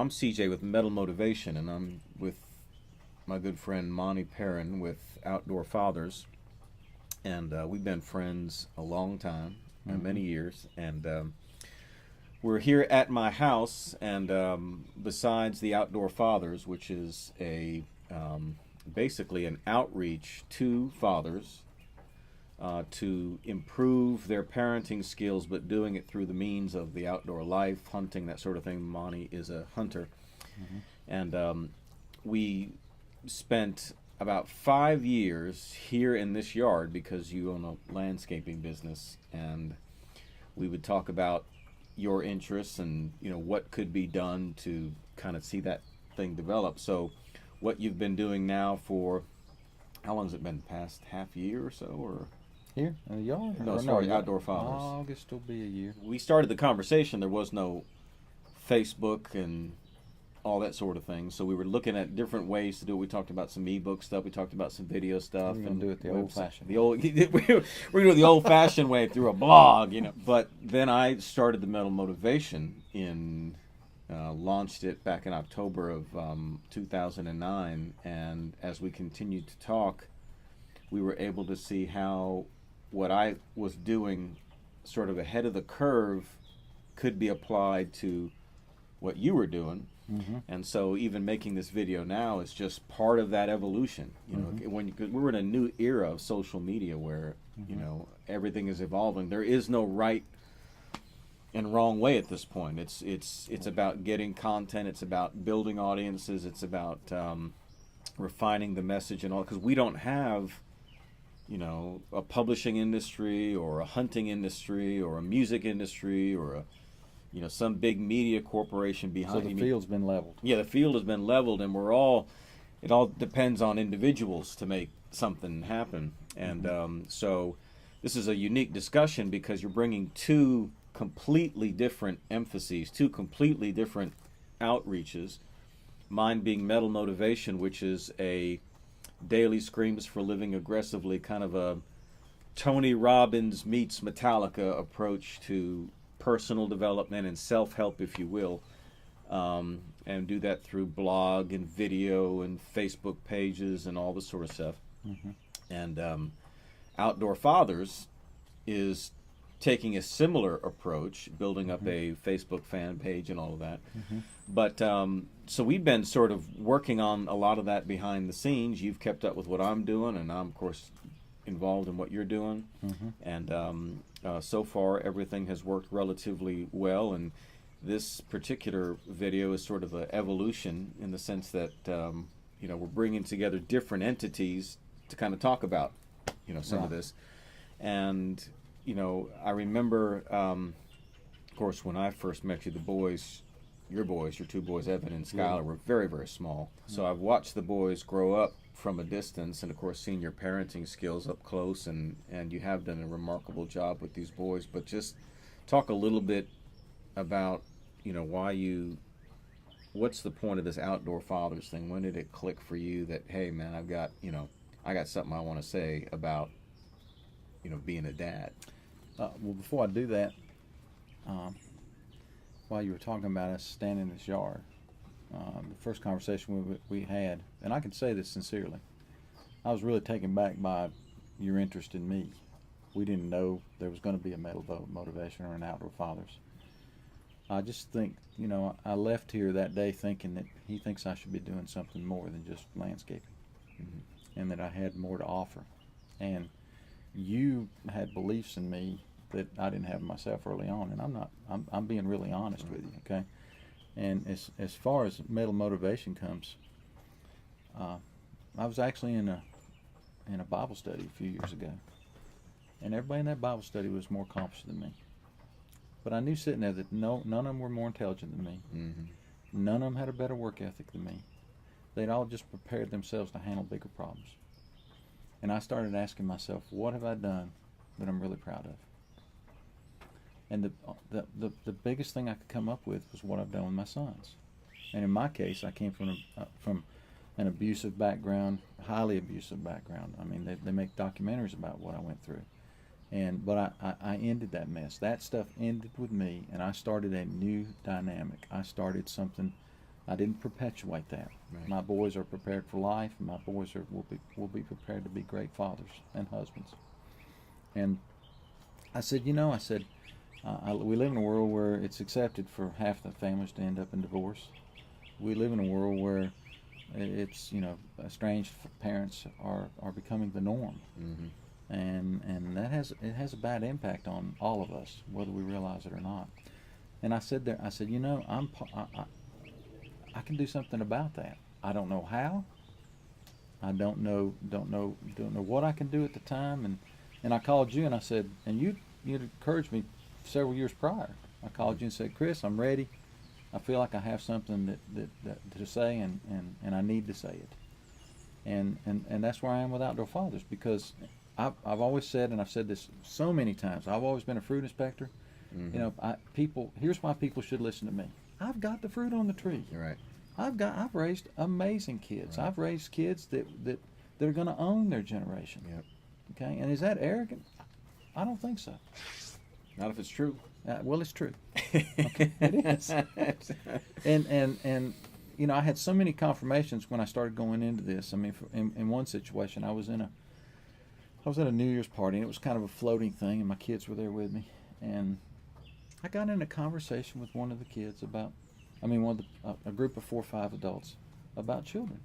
I'm CJ with Metal Motivation, and I'm with my good friend Monty Perrin with Outdoor Fathers, and we've been friends a long time, many years, and we're here at my house, and besides the Outdoor Fathers, which is a basically an outreach to fathers to improve their parenting skills, but doing it through the means of the outdoor life, hunting, that sort of thing. Monty is a hunter. And we spent about 5 years here in this yard because you own a landscaping business, and we would talk about your interests and what could be done to kind of see that thing develop. So what you've been doing now for, how long has it been, past half year or so, or Here in the yard? no, sorry, Outdoor Fathers. August will be a year. We started the conversation, there was no Facebook and all that sort of thing, so we were looking at different ways to do it. We talked about some ebook stuff, we talked about some video stuff. We're gonna and do it the old-fashioned the old we're going to do it the old-fashioned way through a blog, But then I started the Metal Motivation launched it back in October of 2009, and as we continued to talk, we were able to see how what I was doing sort of ahead of the curve could be applied to what you were doing. And so even making this video now is just part of that evolution. We're in a new era of social media where everything is evolving. There is no right and wrong way at this point. It's about getting content. It's about building audiences. It's about refining the message and all. Because we don't have a publishing industry or a hunting industry or a music industry or a some big media corporation behind. So the field's been leveled. Yeah, the field has been leveled, and it all depends on individuals to make something happen. And so this is a unique discussion because you're bringing two completely different emphases, two completely different outreaches. Mine being Metal Motivation, which is a daily screams for living aggressively, kind of a Tony Robbins meets Metallica approach to personal development and self-help, if you will, and do that through blog and video and Facebook pages and all this sort of stuff. And Outdoor Fathers is taking a similar approach, building up a Facebook fan page and all of that. But so we've been sort of working on a lot of that behind the scenes. You've kept up with what I'm doing, and I'm, of course, involved in what you're doing. And so far, everything has worked relatively well. And this particular video is sort of an evolution in the sense that, we're bringing together different entities to kind of talk about, some of this. And, I remember, of course, when I first met you, your two boys, Evan and Skylar, were very, very small. So I've watched the boys grow up from a distance, and of course seeing your parenting skills up close, and you have done a remarkable job with these boys. But just talk a little bit about what's the point of this Outdoor Fathers thing? When did it click for you that, hey man, I got something I want to say about being a dad? Well, before I do that, while you were talking about us standing in this yard, the first conversation we had, and I can say this sincerely, I was really taken back by your interest in me. We didn't know there was going to be a Metal Motivation or an Outdoor Fathers. I just think, I left here that day thinking that he thinks I should be doing something more than just landscaping, and that I had more to offer. And you had beliefs in me that I didn't have myself early on, and I'm being really honest with you, okay? And as far as Metal Motivation comes, I was actually in a Bible study a few years ago, and everybody in that Bible study was more accomplished than me. But I knew sitting there that none of them were more intelligent than me. None of them had a better work ethic than me. They'd all just prepared themselves to handle bigger problems. And I started asking myself, what have I done that I'm really proud of? And the biggest thing I could come up with was what I've done with my sons. And in my case, I came from an abusive background, highly abusive background. I mean, they make documentaries about what I went through. But I ended that mess. That stuff ended with me, and I started a new dynamic. I started something I didn't perpetuate that. Right. My boys are prepared for life, and my boys will be prepared to be great fathers and husbands. And I said, we live in a world where it's accepted for half the families to end up in divorce. We live in a world where it's, estranged parents are becoming the norm. Mm-hmm. And that has a bad impact on all of us, whether we realize it or not. And I said, I can do something about that. I don't know how. I don't know what I can do at the time. And I called you and I said, and you'd encouraged me several years prior. I called you and said, Chris, I'm ready. I feel like I have something that to say, and I need to say it. And that's where I am with Outdoor Fathers, because I've always said, and I've said this so many times, I've always been a fruit inspector. Mm-hmm. Here's why people should listen to me. I've got the fruit on the tree. Right. I've raised amazing kids. Right. I've raised kids that are going to own their generation. Yep. Okay, and is that arrogant? I don't think so. Not if it's true. Well, it's true. Okay, it is. And I had so many confirmations when I started going into this. I mean, in one situation, I was at a New Year's party, and it was kind of a floating thing, and my kids were there with me, and I got in a conversation with one of the kids a group of 4 or 5 adults about children,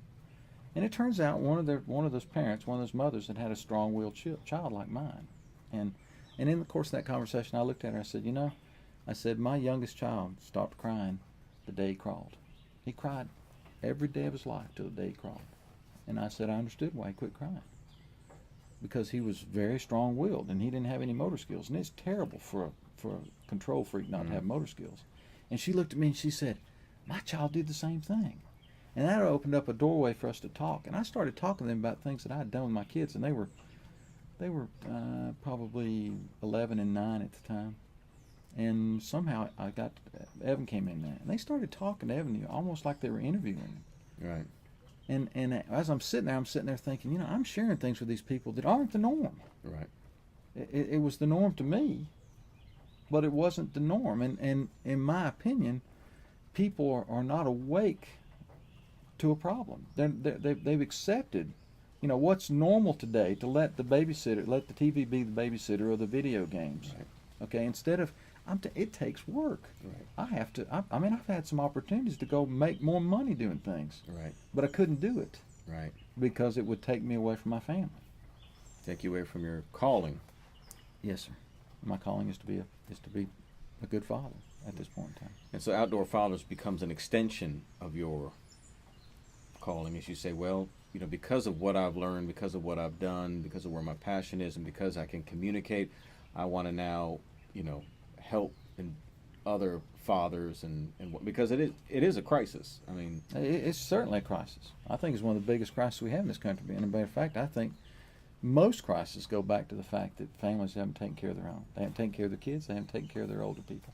and it turns out one of those parents, one of those mothers, had a strong-willed child like mine, and in the course of that conversation, I looked at her. I said, my youngest child stopped crying the day he crawled. He cried every day of his life till the day he crawled, and I said I understood why he quit crying. Because he was very strong-willed and he didn't have any motor skills, and it's terrible for a control freak not to have motor skills. And she looked at me and she said, my child did the same thing. And that opened up a doorway for us to talk. And I started talking to them about things that I had done with my kids, and they were probably 11 and 9 at the time. And somehow Evan came in there, and they started talking to Evan almost like they were interviewing him. Right. And as I'm sitting there thinking, I'm sharing things with these people that aren't the norm. Right. It was the norm to me, but it wasn't the norm. And in my opinion, people are not awake to a problem. They've accepted, what's normal today, to let the TV be the babysitter of the video games. Right. Okay, instead of, it takes work. Right. I've had some opportunities to go make more money doing things. Right. But I couldn't do it. Right. Because it would take me away from my family. Take you away from your calling. Yes, sir. My calling is to be a good father at this point in time. And so Outdoor Fathers becomes an extension of your calling, as you say, because of what I've learned, because of what I've done, because of where my passion is, and because I can communicate, I want to now, help in other fathers, and because it is a crisis. I mean, it's certainly a crisis. I think it's one of the biggest crises we have in this country. And as a matter of fact, I think most crises go back to the fact that families haven't taken care of their own. They haven't taken care of their kids. They haven't taken care of their older people.